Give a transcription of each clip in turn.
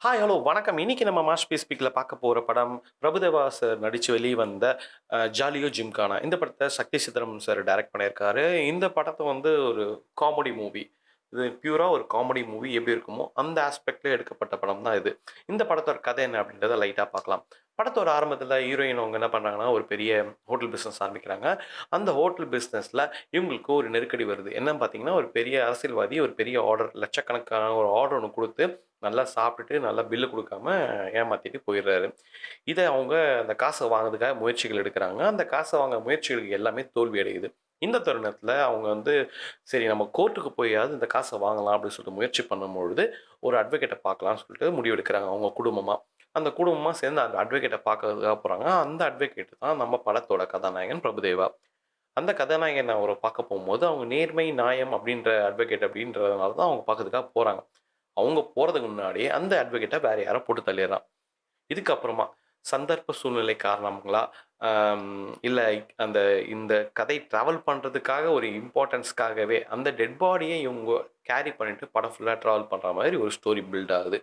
Hello வணக்கம். இன்னைக்கு நம்ம மாஸ் ஸ்பீக்ல பார்க்க போற படம் பிரபுதேவா சார் நடிச்சு வெளிவந்த ஜாலியோ ஜிம்கானா. இந்த படத்த சக்தி சிதம்பரம் சார் டைரக்ட் பண்ணியிருக்காரு. இந்த படத்த வந்து ஒரு காமெடி மூவி. இது பியூரா ஒரு காமெடி மூவி எப்படி இருக்குமோ, அந்த ஆஸ்பெக்ட்ல எடுக்கப்பட்ட படம் தான் இது. இந்த படத்தோட கதை என்ன அப்படின்றத லைட்டா பார்க்கலாம். படத்தோட ஆரம்பத்தில ஹீரோயின் அவங்க என்ன பண்றாங்கன்னா, ஒரு பெரிய ஹோட்டல் பிசினஸ் ஆரம்பிக்கிறாங்க. அந்த ஹோட்டல் பிசினஸ்ல இவங்களுக்கு ஒரு நெருக்கடி வருது. என்னன்னு பார்த்தீங்கன்னா, ஒரு பெரிய அரசியல்வாதி ஒரு பெரிய ஆர்டர் லட்சக்கணக்கான ஒரு ஆர்டர் ஒண்ணு குடுத்து நல்லா சாப்பிட்டுட்டு, நல்லா பில்ல குடுக்காம ஏமாத்திட்டு போயிர்றாரு. இத அவங்க அந்த காச வாங்குறதுக்காக முயற்சிகள் எடுக்குறாங்க. அந்த காச வாங்க முயற்சிகளுக்கு எல்லாமே தோல்வி அடையுது. இந்த தருணத்தில அவங்க வந்து, சரி நம்ம கோர்ட்டுக்கு போயாவது இந்த காச வாங்கலாம் அப்படின்னு சொல்லிட்டு முயற்சி பண்ணும்பொழுது, ஒரு அட்வொகேட்ட பார்க்கலாம்னு சொல்லிட்டு முடிவெடுக்கிறாங்க அவங்க குடும்பமா. அந்த குடும்பமா சேர்ந்து அந்த அட்வொகேட்ட பார்க்கறதுக்காக போறாங்க. அந்த அட்வொகேட் தான் நம்ம படத்தோட கதாநாயகன் பிரபுதேவா. அந்த கதாநாயகன அவர பார்க்க போம்போது, அவங்க நேர்மை, நியாயம் அப்படின்ற அட்வொகேட் அப்படின்றதுனால தான் அவங்க பார்க்கறதுக்காக போறாங்க. அவங்க போறதுக்கு முன்னாடியே அந்த அட்வொகேட்ட வேற யாரோ போட்டு தள்ளிர்றான். இதுக்கப்புறமா சந்தர்ப்ப சூழ்நிலை காரணங்களா, இல்ல அந்த இந்த கதை டிராவல் பண்றதுக்காக ஒரு இம்பார்ட்டன்ஸ்க்காகவே அந்த டெட் பாடிய இவங்க கேரி பண்ணிட்டு படம் ஃபுல்லா டிராவல் பண்ற மாதிரி ஒரு ஸ்டோரி பில்ட் ஆகுது.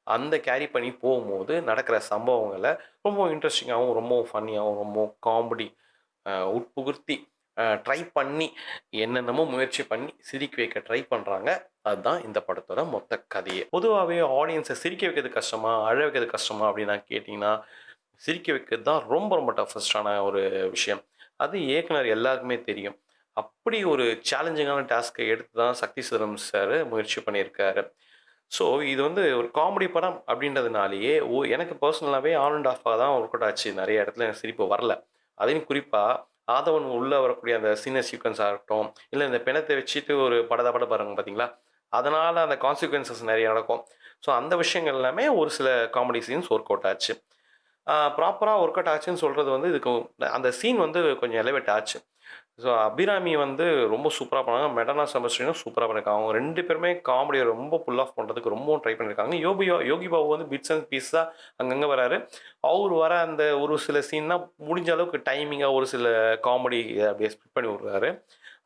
அந்த கேரி பண்ணி போகும்போது நடக்கிற சம்பவங்கள ரொம்ப இன்ட்ரஸ்டிங்காவும், ரொம்ப ஃபன்னியாவும், ரொம்ப காமெடி உட்புகுத்தி ட்ரை பண்ணி என்னென்னமோ முயற்சி பண்ணி சிரிக்க வைக்க ட்ரை பண்றாங்க. அதுதான் இந்த படத்தோட மொத்த கதையே. பொதுவாவே ஆடியன்ஸ சிரிக்க வைக்கிறது கஷ்டமா? அழ வைக்கிறது கஷ்டமா? அப்படின்னு கேட்டீங்கன்னா, சிரிக்க வைக்கிறது தான் ரொம்ப ரொம்ப டஃபஸ்ட்டான ஒரு விஷயம். அது இயக்குனர் எல்லாருக்குமே தெரியும். அப்படி ஒரு சேலஞ்சிங்கான டாஸ்க்க எடுத்து தான் சக்தி ஸ்வரம் சார் முயற்சி பண்ணியிருக்காரு. ஸோ இது வந்து ஒரு காமெடி படம் அப்படின்றதுனாலேயே, எனக்கு பெர்சனலாவே ஆன் அண்ட் ஆஃப்பா தான் ஒர்க் அவுட் ஆச்சு. நெறைய இடத்துல எனக்கு சிரிப்பு வரல. அதிலும் குறிப்பா, ஆதவன் உள்ள வரக்கூடிய அந்த சீன சீக்வென்ஸா இருக்கட்டும், இல்ல இந்த பிணத்த வச்சுட்டு ஒரு படபட பாருங்க பார்த்தீங்களா? அதனால அந்த கான்சிக்வென்சஸ் நெறைய நடக்கும். ஸோ அந்த விஷயங்கள் எல்லாமே ஒரு சில காமெடி சீன்ஸ் ஒர்க் அவுட் ஆச்சு. ப்ராப்பரா ஒர்க் அவுட் ஆச்சுன்னு சொல்றது வந்து இதுக்கு அந்த சீன் வந்து கொஞ்சம் எலிவேட் ஆச்சு. ஸோ அபிராமி வந்து ரொம்ப சூப்பரா பண்ணாங்க. மெடனா செபஸ்டியனும் சூப்பரா பண்ணியிருக்காங்க. அவங்க 2 பேருமே காமெடிய ரொம்ப புல் ஆஃப் பண்றதுக்கு ரொம்பவும் ட்ரை பண்ணியிருக்காங்க. யோகி பாபு வந்து பிட்ஸ் அண்ட் பீஸா அங்கங்க வராரு. அவரு வர அந்த ஒரு சில சீன் தான் முடிஞ்ச அளவுக்கு டைமிங்கா ஒரு சில காமெடி அப்படியே ஸ்பிட் பண்ணி விடுறாரு.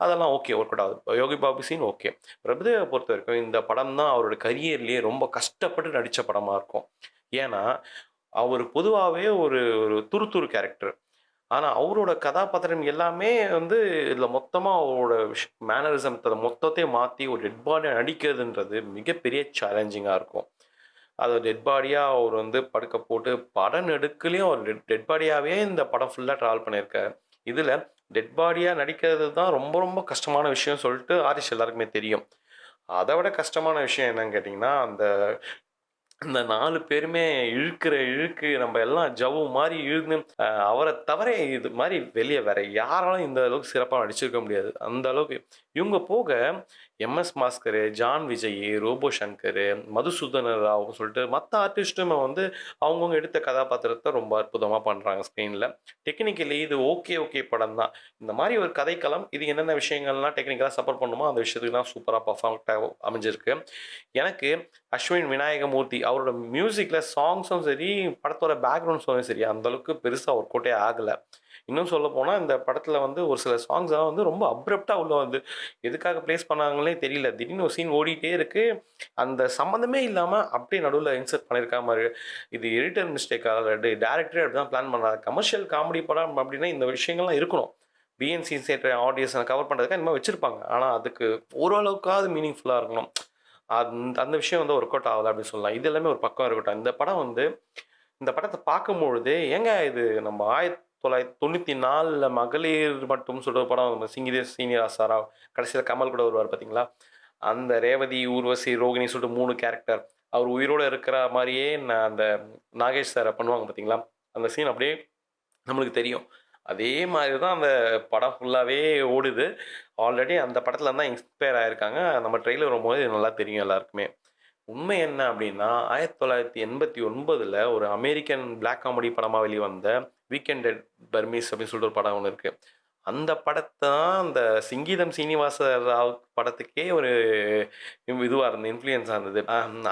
அதெல்லாம் ஓகே ஒர்க் அவுட் ஆகுது. Yogi Babu scene okay. பிரபுதேவா பொறுத்தவரைக்கும் இந்த படம் தான் அவரோட கரியர்லயே ரொம்ப கஷ்டப்பட்டு நடிச்ச படமா இருக்கும். ஏன்னா, அவரு பொதுவாவே ஒரு ஒரு துருதுரு கேரக்டர். ஆனா, அவரோட கதாபாத்திரம் எல்லாமே வந்து இதுல மொத்தமா அவரோட மேனரிசம் மொத்தத்தையும் மாத்தி ஒரு டெட் பாடியா நடிக்கிறதுன்றது மிகப்பெரிய சேலஞ்சிங்கா இருக்கும். அது டெட் பாடியா அவர் வந்து படுக்க போட்டு படம் நெடுக்குலயும் அவர் டெட் பாடியாவே இந்த படம் ஃபுல்லா ட்ராவல் பண்ணியிருக்காரு. இதுல டெட் பாடியா நடிக்கிறது தான் ரொம்ப ரொம்ப கஷ்டமான விஷயம்னு சொல்லிட்டு ஆர்டிஸ்ட் எல்லாருக்குமே தெரியும். அத விட கஷ்டமான விஷயம் என்னன்னு கேட்டீங்கன்னா, அந்த இந்த 4 பேருமே இழுக்கிற இழுக்கு நம்ம எல்லாம் ஜவ்வு மாரி இழுன்னு அவர தவிர இது மாரி வெளிய வேற யாராலும் இந்த அளவுக்கு சிறப்பா நடிச்சிருக்க முடியாது. அந்த அளவுக்கு. இவங்க போக M S. Bhaskar, John Vijay, Robo Shankar, Madhusudhana ராவ்னு சொல்லிட்டு மத்த ஆர்டிஸ்ட்டுமே வந்து அவங்கவங்க எடுத்த கதாபாத்திரத்த ரொம்ப அற்புதமா பண்றாங்க ஸ்க்ரீன்ல. டெக்னிக்கலி இது ஓகே படம் தான். இந்த மாரி ஒரு கதைக்களம், இது என்னென்ன விஷயங்கள்லாம் டெக்னிக்கலா சப்போர்ட் பண்ணுமோ, அந்த விஷயத்துக்குலாம் சூப்பரா பெர்ஃபார்மட்டா அமைஞ்சிருக்கு. எனக்கு அஸ்வின் விநாயகமூர்த்தி அவரோட மியூசிக்ல சாங்ஸும் சரி, படத்தோட பேக்ரவுண்ட் ஸ்கோரும் சரி, அந்த அளவுக்கு பெருசா ஒர்க் அவுட்டே ஆகல. இன்னும் சொல்லப்போனா, இந்த படத்துல வந்து ஒரு சில சாங்ஸ்லாம் வந்து ரொம்ப அப்ரப்ட்டா உள்ள வந்து எதுக்காக பிளேஸ் பண்ணாங்கன்னே தெரியல. திடீர்னு ஒரு சீன் ஓடிட்டே இருக்கு. அந்த சம்மந்தமே இல்லாம அப்படியே நடுவுல இன்சர்ட் பண்ணியிருக்கா மாரி. இது எடிட்டர் மிஸ்டேக்கா? இல்லாட்டி டைரக்டரே அப்படிதான் பிளான் பண்ணாரா? கமர்ஷியல் காமெடி படம் அப்படின்னா இந்த விஷயங்கள்லாம் இருக்கணும். பிஎன்சி செட் ஆடியன்ஸ கவர் பண்றதுக்காக இந்த மாரி வச்சிருப்பாங்க. ஆனா அதுக்கு ஓரளவுக்காவது மீனிங்ஃபுல்லா இருக்கணும். அந்த விஷயம் வந்து ஒர்க் அவுட் ஆகல அப்படின்னு சொல்லலாம். இது எல்லாமே ஒரு பக்கம் இருக்கட்டும். இந்த படம் வந்து இந்த படத்த பார்க்கும்பொழுது, ஏங்க இது நம்ம 1994ல மகளிர் மட்டும் சொல்ற படம் நம்ம சீனியர் ஆசாரா கடைசியில கமல் கூட வருவாரு பார்த்தீங்களா? அந்த ரேவதி, ஊர்வசி, ரோகிணி சொல்லிட்டு 3 கேரக்டர். அவர் உயிரோட இருக்கிற மாரியே அந்த நாகேஷ் சார பண்ணுவாங்க பார்த்தீங்களா? அந்த சீன் அப்படியே நம்மளுக்கு தெரியும். அதே மாரி தான் அந்த படம் ஃபுல்லாவே ஓடுது. ஆல்ரெடி அந்த படத்துல தான் இன்ஸ்பயர் ஆயிருக்காங்க. நம்ம ட்ரெய்லர் வரும்போது இது நல்லா தெரியும் எல்லாருக்குமே. உண்மை என்ன அப்டின்னா, 1989ல ஒரு அமெரிக்கன் பிளாக் காமெடி படமா வெளிவந்த வீக்கெண்ட் அட் பர்மிஸ் அப்டின்னு சொல்லிட்டு ஒரு படம் ஒண்ணு இருக்கு. அந்த படத்த தான் அந்த சிங்கீதம் சீனிவாச ராவ் படத்துக்கே ஒரு இதுவா இருந்தது, இன்ஃப்ளூயன்ஸா இருந்தது.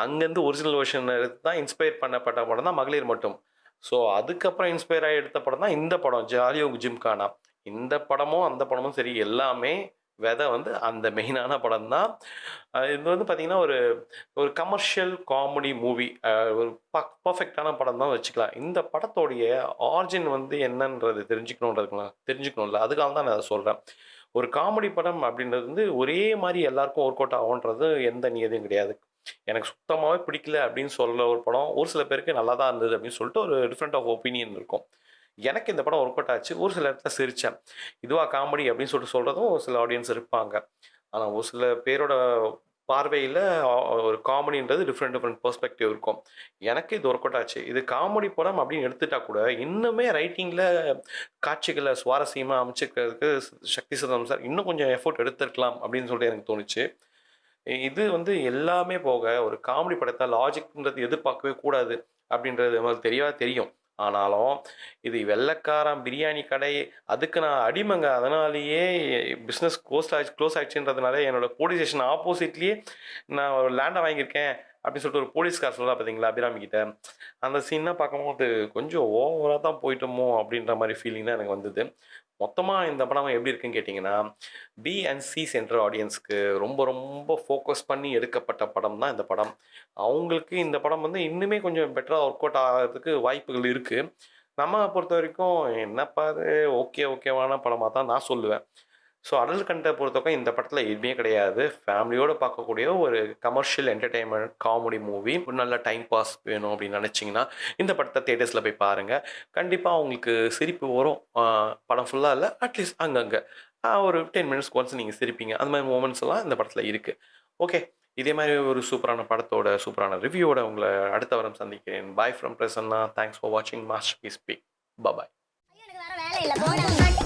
அங்கருந்து ஒரிஜினல் வெர்ஷன் எடுத்து தான் இன்ஸ்பயர் பண்ணப்பட்ட படம் தான் மகளிர் மட்டும். ஸோ, அதுக்கப்புறம் இன்ஸ்பயர் ஆயி எடுத்த படம் தான் இந்த படம், ஜாலியோ ஜிம்கானா. இந்த படமும், அந்த படமும் சரி எல்லாமே விதை வந்து அந்த மெயினான படம் தான். இது வந்து பார்த்தீங்கன்னா, ஒரு ஒரு கமர்ஷியல் காமெடி மூவி. ஒரு பெர்ஃபெக்ட்டான படம் தான் வச்சுக்கலாம். இந்த படத்தோடைய ஆரிஜின் வந்து என்னன்றது தெரிஞ்சுக்கணும்ல. அதுக்காக தான் நான் அத சொல்றேன். ஒரு காமெடி படம் அப்படின்றது வந்து ஒரே மாரி எல்லாருக்கும் ஒர்க் அவுட் ஆகுன்றது எந்த நியதியும் கிடையாது. எனக்கு சுத்தமாவே பிடிக்கல அப்படின்னு சொல்ல ஒரு படம், ஒரு சில பேருக்கு நல்லா தான் இருந்தது அப்படின்னு சொல்லிட்டு ஒரு டிஃபரெண்ட் ஆஃப் ஒப்பீனியன் இருக்கும். எனக்கு இந்த படம் ஒர்க் அவுட் ஆச்சு. ஒரு சில இடத்துல சிரிச்சேன். இதுவா காமெடி அப்படின்னு சொல்லிட்டு சொல்றதும் ஒரு சில ஆடியன்ஸ் இருப்பாங்க. ஆனா ஒரு சில பேரோட பார்வையில ஒரு காமெடின்றது டிஃப்ரெண்ட் டிஃப்ரெண்ட் பெர்ஸ்பெக்டிவ் இருக்கும். எனக்கு இது ஒர்க் அவுட் ஆச்சு. இது காமெடி படம் அப்படின்னு எடுத்துட்டா கூட, இன்னுமே ரைட்டிங்ல காட்சிகள சுவாரஸ்யமா அமைச்சுக்கிறதுக்கு சக்தி சிதம்பரம் சார் இன்னும் கொஞ்சம் எஃபோர்ட் எடுத்திருக்கலாம் அப்படின்னு சொல்லிட்டு எனக்கு தோணுச்சு. இது வந்து எல்லாமே போக ஒரு காமெடி படத்த லாஜிக்ன்றது எதிர்பார்க்கவே கூடாது அப்படின்றது நமக்கு தெரியவா தெரியும். ஆனாலும் இது வெள்ளைக்காரன் பிரியாணி கடை, அதுக்கு நான் அடிமைங்க. அதனாலேயே பிசினஸ் க்ளோஸ் ஆயிடுச்சுன்றதுனால என்னோட போலீஸ் ஸ்டேஷன் ஆப்போசிட்லயே நான் ஒரு லேண்ட வாங்கியிருக்கேன் அப்படின்னு சொல்லிட்டு ஒரு போலீஸ்கார் சொல்றா பார்த்தீங்களா அபிராமி கிட்ட. அந்த சீன்லாம் பார்க்கும்போது கொஞ்சம் ஓவரா தான் போயிட்டோமோ அப்படின்ற மாரி ஃபீலிங் தான் எனக்கு வந்தது. மொத்தமா இந்த படம் எப்படி இருக்குன்னு கேட்டீங்கன்னா, பி அண்ட் சி சென்டர் ஆடியன்ஸ்க்கு ரொம்ப ரொம்ப ஃபோக்கஸ் பண்ணி எடுக்கப்பட்ட படம் தான் இந்த படம். அவங்களுக்கு இந்த படம் வந்து இன்னுமே கொஞ்சம் பெட்டரா ஒர்க் அவுட் ஆகுறதுக்கு வாய்ப்புகள் இருக்கு. நம்ம பொறுத்தவரைக்கும் என்னப்பா இது ஓகேவான படமா தான் நான் சொல்லுவேன். ஸோ அடல்ட் கன்ட்ட பொறுத்தவரைக்கும் இந்த படத்துல எதுவுமே கிடையாது. ஃபேமிலியோட பார்க்கக்கூடிய ஒரு கமர்ஷியல் என்டர்டெயின்மென்ட் காமெடி மூவி. ஒரு நல்ல டைம் பாஸ் வேணும் அப்படின்னு நினைச்சீங்கன்னா, இந்த படத்த தியேட்டர்ஸ்ல போய் பாருங்க. கண்டிப்பா உங்களுக்கு சிரிப்பு வரும். படம் ஃபுல்லா இல்ல. அட்லீஸ்ட் அங்கங்க. ஒரு 10 மினிட்ஸ்க்கு ஒன்ஸ் நீங்க சிரிப்பீங்க. அந்த மாரி மொமெண்ட்ஸ் எல்லாம் இந்த படத்துல இருக்கு. ஓகே. இதே மாரி ஒரு சூப்பரான படத்தோட, சூப்பரான ரிவ்யூவோட உங்கள அடுத்த வாரம் சந்திக்கிறேன். Bye from Prasanna. Thanks for வாட்சிங் மாஸ்டர்பீஸ் ஸ்பீக். பாய். எனக்கு வேற வேலை இல்ல போடா